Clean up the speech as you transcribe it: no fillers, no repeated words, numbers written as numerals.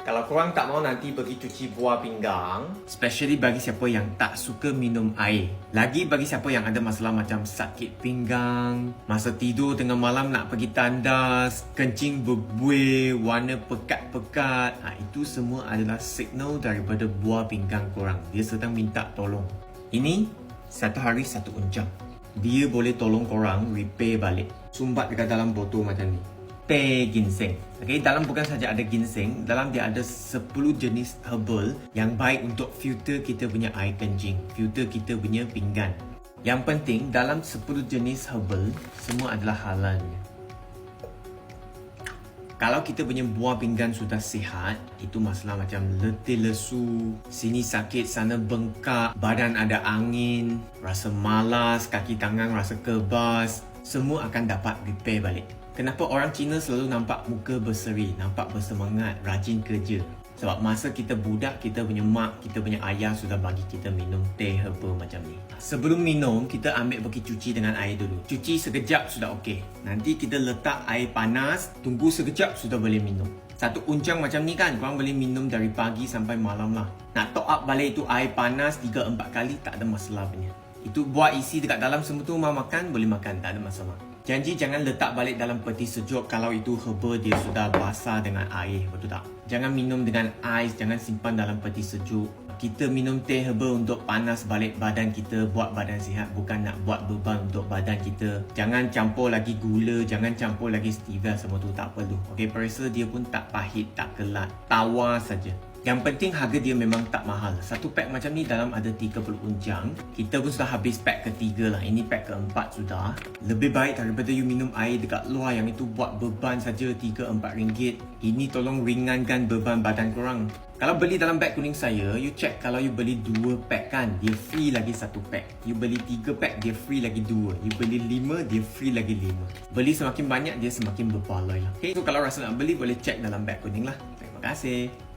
Kalau korang tak mau nanti pergi cuci buah pinggang, especially bagi siapa yang tak suka minum air. Lagi bagi siapa yang ada masalah macam sakit pinggang, masa tidur tengah malam nak pergi tandas, kencing berbuih, warna pekat-pekat. Itu semua adalah signal daripada buah pinggang korang. Dia sedang minta tolong. Ini satu hari satu uncang. Dia boleh tolong korang repair balik. Sumbat dekat dalam botol macam ni. Teh ginseng. Okay, dalam bukan saja ada ginseng, dalam dia ada 10 jenis herbal yang baik untuk filter kita punya air kencing, filter kita punya pinggan. Yang penting dalam 10 jenis herbal semua adalah halal. Kalau kita punya buah pinggan sudah sihat, itu masalah macam letih lesu, sini sakit, sana bengkak, badan ada angin, rasa malas, kaki tangan rasa kebas, semua akan dapat repair balik. Kenapa orang Cina selalu nampak muka berseri, nampak bersemangat, rajin kerja? Sebab masa kita budak, kita punya mak, kita punya ayah sudah bagi kita minum teh herbal macam ni. Sebelum minum, kita ambil pergi cuci dengan air dulu. Cuci sekejap sudah okey. Nanti kita letak air panas, tunggu sekejap sudah boleh minum. Satu uncang macam ni kan, korang boleh minum dari pagi sampai malam lah. Nak top up balik itu air panas 3-4 kali, tak ada masalah punya. Itu buat isi dekat dalam semua tu, mau makan, boleh makan, tak ada masalah. Janji jangan letak balik dalam peti sejuk kalau itu herba dia sudah basah dengan air, betul tak? Jangan minum dengan ais, jangan simpan dalam peti sejuk. Kita minum teh herba untuk panas balik badan kita, buat badan sihat, bukan nak buat beban untuk badan kita. Jangan campur lagi gula, jangan campur lagi stevia, semua tu tak perlu. Okey, perasa dia pun tak pahit, tak kelat, tawar saja. Yang penting harga dia memang tak mahal. Satu pack macam ni dalam ada 30 unjang. Kita pun sudah habis pack ketiga lah. Ini pack keempat sudah. Lebih baik daripada you minum air dekat luar yang itu buat beban saja RM3-4. Ini tolong ringankan beban badan korang. Kalau beli dalam beg kuning saya, you check kalau you beli 2 pack kan, dia free lagi 1 pack. You beli 3 pack, dia free lagi 2. You beli 5, dia free lagi 5. Beli semakin banyak, dia semakin berbaloi lah. Okay, so kalau rasa nak beli, boleh check dalam beg kuning lah. Terima kasih.